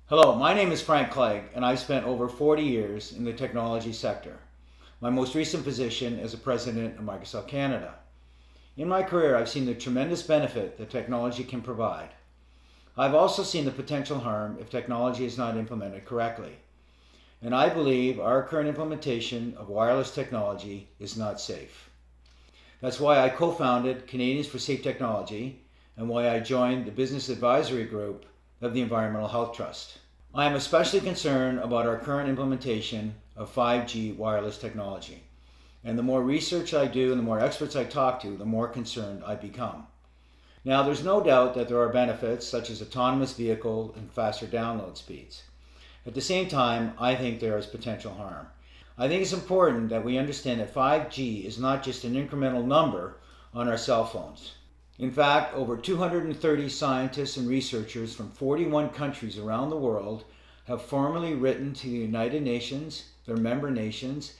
Hello, my name is Frank Clegg, and I've spent over 40 years in the technology sector. My most recent position as a president of Microsoft Canada. In my career, I've seen the tremendous benefit that technology can provide. I've also seen the potential harm if technology is not implemented correctly. And I believe our current implementation of wireless technology is not safe. That's why I co-founded Canadians for Safe Technology and why I joined the business advisory group of the Environmental Health Trust. I am especially concerned about our current implementation of 5G wireless technology. And the more research I do and the more experts I talk to, the more concerned I become. Now, there's no doubt that there are benefits such as autonomous vehicle and faster download speeds. At the same time, I think there is potential harm. I think it's important that we understand that 5G is not just an incremental number on our cell phones. In fact, over 230 scientists and researchers from 41 countries around the world have formally written to the United Nations, their member nations,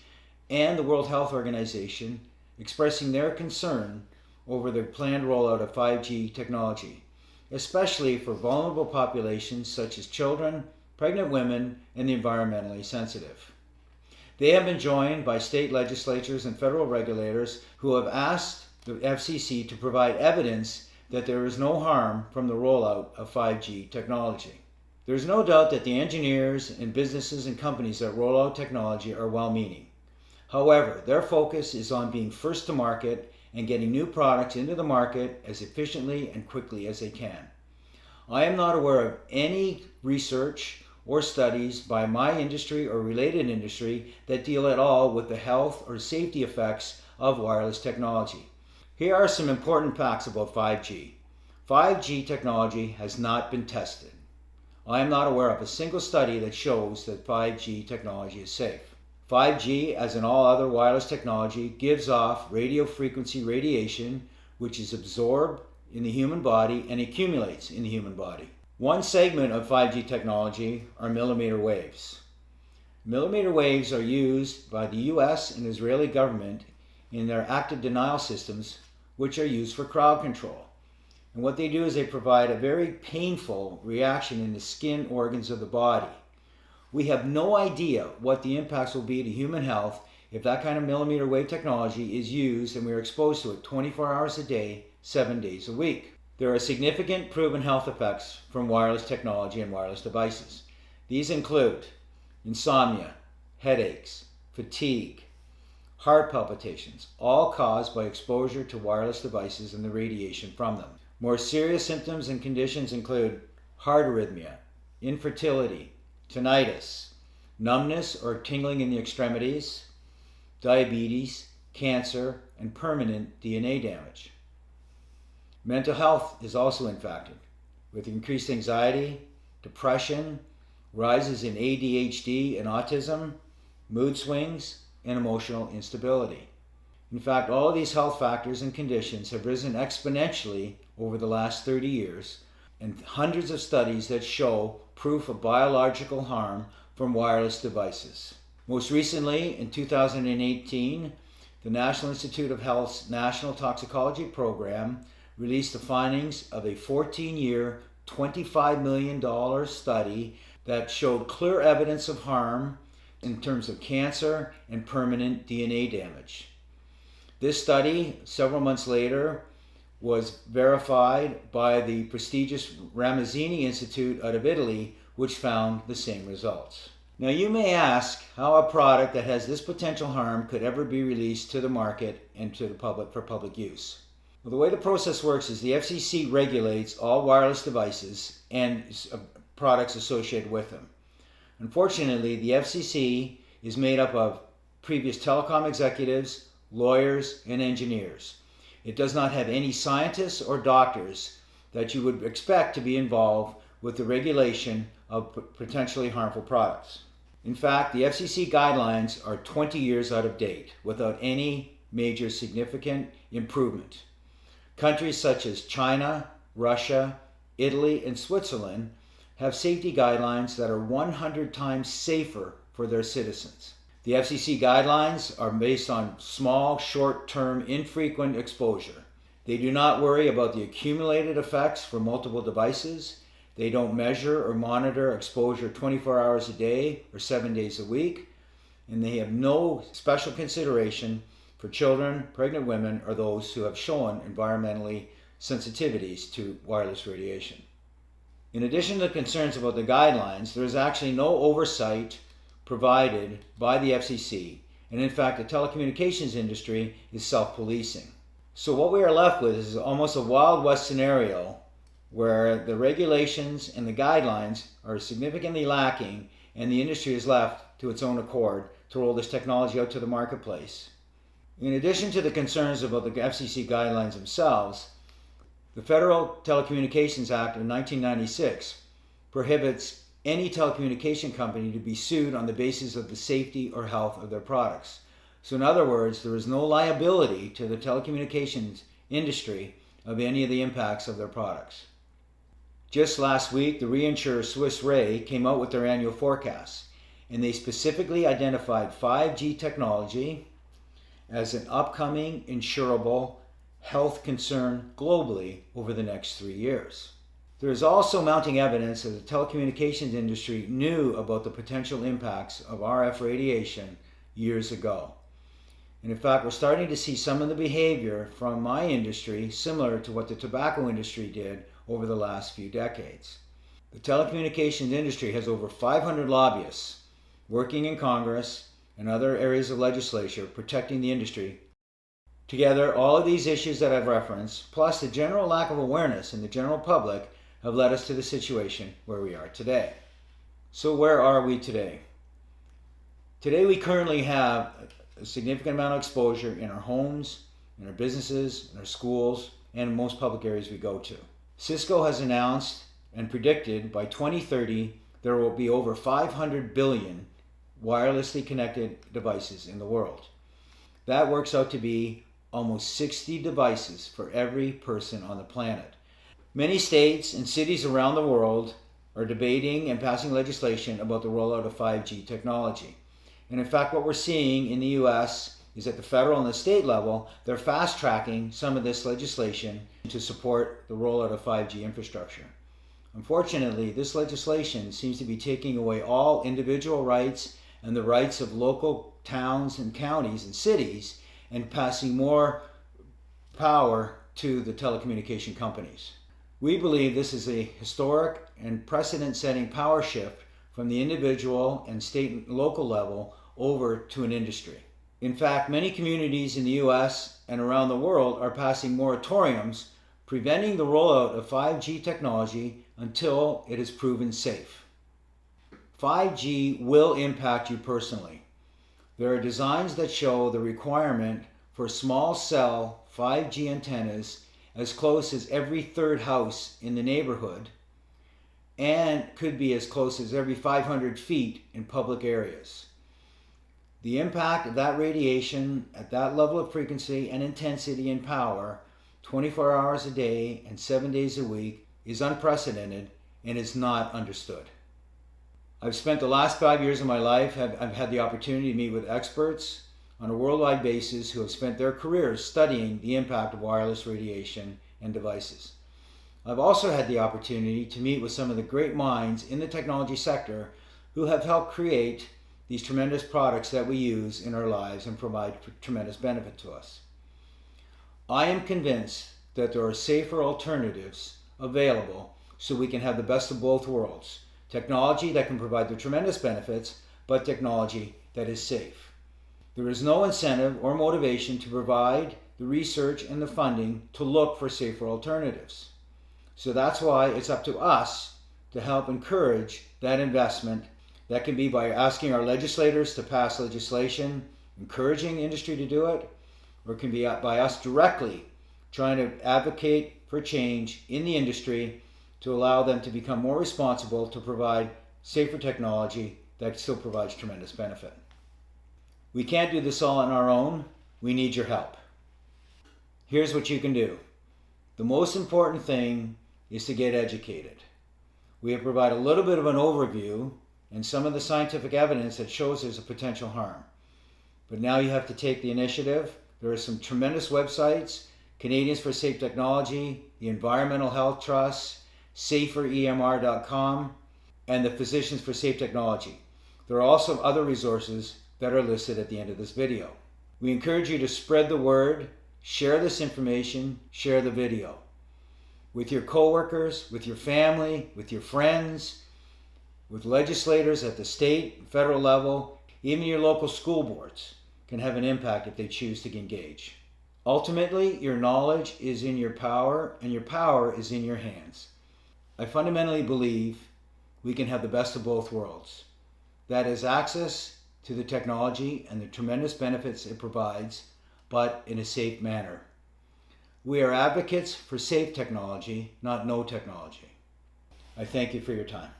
and the World Health Organization expressing their concern over the planned rollout of 5G technology, especially for vulnerable populations such as children, pregnant women, and the environmentally sensitive. They have been joined by state legislatures and federal regulators who have asked the FCC to provide evidence that there is no harm from the rollout of 5G technology. There is no doubt that the engineers and businesses and companies that roll out technology are well-meaning. However, their focus is on being first to market and getting new products into the market as efficiently and quickly as they can. I am not aware of any research or studies by my industry or related industry that deal at all with the health or safety effects of wireless technology. Here are some important facts about 5G. 5G technology has not been tested. I am not aware of a single study that shows that 5G technology is safe. 5G, as in all other wireless technology, gives off radio frequency radiation, which is absorbed in the human body and accumulates in the human body. One segment of 5G technology are millimeter waves. Millimeter waves are used by the US and Israeli government in their active denial systems, which are used for crowd control. And what they do is they provide a very painful reaction in the skin organs of the body. We have no idea what the impacts will be to human health if that kind of millimeter wave technology is used and we are exposed to it 24 hours a day, 7 days a week. There are significant proven health effects from wireless technology and wireless devices. These include insomnia, headaches, fatigue, heart palpitations, all caused by exposure to wireless devices and the radiation from them. More serious symptoms and conditions include heart arrhythmia, infertility, tinnitus, numbness or tingling in the extremities, diabetes, cancer, and permanent DNA damage. Mental health is also impacted, with increased anxiety, depression, rises in ADHD and autism, mood swings, and emotional instability. In fact, all of these health factors and conditions have risen exponentially over the last 30 years, and hundreds of studies that show proof of biological harm from wireless devices. Most recently, in 2018, the National Institute of Health's National Toxicology Program released the findings of a 14-year, $25 million study that showed clear evidence of harm in terms of cancer and permanent DNA damage. This study, several months later, was verified by the prestigious Ramazzini Institute out of Italy, which found the same results. Now you may ask how a product that has this potential harm could ever be released to the market and to the public for public use. Well, the way the process works is the FCC regulates all wireless devices and products associated with them. Unfortunately, the FCC is made up of previous telecom executives, lawyers, and engineers. It does not have any scientists or doctors that you would expect to be involved with the regulation of potentially harmful products. In fact, the FCC guidelines are 20 years out of date without any major significant improvement. Countries such as China, Russia, Italy, and Switzerland have safety guidelines that are 100 times safer for their citizens. The FCC guidelines are based on small, short-term, infrequent exposure. They do not worry about the accumulated effects for multiple devices. They don't measure or monitor exposure 24 hours a day or 7 days a week. And they have no special consideration for children, pregnant women, or those who have shown environmentally sensitivities to wireless radiation. In addition to the concerns about the guidelines, there is actually no oversight provided by the FCC, and in fact the telecommunications industry is self-policing. So what we are left with is almost a Wild West scenario where the regulations and the guidelines are significantly lacking and the industry is left to its own accord to roll this technology out to the marketplace. In addition to the concerns about the FCC guidelines themselves, the Federal Telecommunications Act of 1996 prohibits any telecommunication company to be sued on the basis of the safety or health of their products. So in other words, there is no liability to the telecommunications industry of any of the impacts of their products. Just last week, the reinsurer Swiss Re came out with their annual forecast, and they specifically identified 5G technology as an upcoming insurable health concern globally over the next 3 years. There is also mounting evidence that the telecommunications industry knew about the potential impacts of RF radiation years ago. And in fact, we're starting to see some of the behavior from my industry similar to what the tobacco industry did over the last few decades. The telecommunications industry has over 500 lobbyists working in Congress and other areas of legislature protecting the industry. Together, all of these issues that I've referenced, plus the general lack of awareness in the general public, have led us to the situation where we are today. So where are we today? Today we currently have a significant amount of exposure in our homes, in our businesses, in our schools, and in most public areas we go to. Cisco has announced and predicted by 2030 there will be over 500 billion wirelessly connected devices in the world. That works out to be almost 60 devices for every person on the planet. Many states and cities around the world are debating and passing legislation about the rollout of 5G technology. And in fact, what we're seeing in the US is at the federal and the state level, they're fast-tracking some of this legislation to support the rollout of 5G infrastructure. Unfortunately, this legislation seems to be taking away all individual rights and the rights of local towns and counties and cities and passing more power to the telecommunication companies. We believe this is a historic and precedent-setting power shift from the individual and state and local level over to an industry. In fact, many communities in the US and around the world are passing moratoriums preventing the rollout of 5G technology until it is proven safe. 5G will impact you personally. There are designs that show the requirement for small cell 5G antennas as close as every third house in the neighborhood and could be as close as every 500 feet in public areas. The impact of that radiation at that level of frequency and intensity and power 24 hours a day and 7 days a week is unprecedented and is not understood. I've spent the last 5 years of my life, I've had the opportunity to meet with experts on a worldwide basis who have spent their careers studying the impact of wireless radiation and devices. I've also had the opportunity to meet with some of the great minds in the technology sector who have helped create these tremendous products that we use in our lives and provide tremendous benefit to us. I am convinced that there are safer alternatives available so we can have the best of both worlds. Technology that can provide the tremendous benefits, but technology that is safe. There is no incentive or motivation to provide the research and the funding to look for safer alternatives. So that's why it's up to us to help encourage that investment. That can be by asking our legislators to pass legislation, encouraging industry to do it, or it can be by us directly trying to advocate for change in the industry to allow them to become more responsible to provide safer technology that still provides tremendous benefit. We can't do this all on our own. We need your help. Here's what you can do. The most important thing is to get educated. We have provided a little bit of an overview and some of the scientific evidence that shows there's a potential harm. But now you have to take the initiative. There are some tremendous websites, Canadians for Safe Technology, the Environmental Health Trust, saferemr.com, and the Physicians for Safe Technology. There are also other resources that are listed at the end of this video. We encourage you to spread the word, share this information, share the video with your coworkers, with your family, with your friends, with legislators at the state and federal level. Even your local school boards can have an impact if they choose to engage. Ultimately, your knowledge is in your power, and your power is in your hands. I fundamentally believe we can have the best of both worlds. That is access to the technology and the tremendous benefits it provides, but in a safe manner. We are advocates for safe technology, not no technology. I thank you for your time.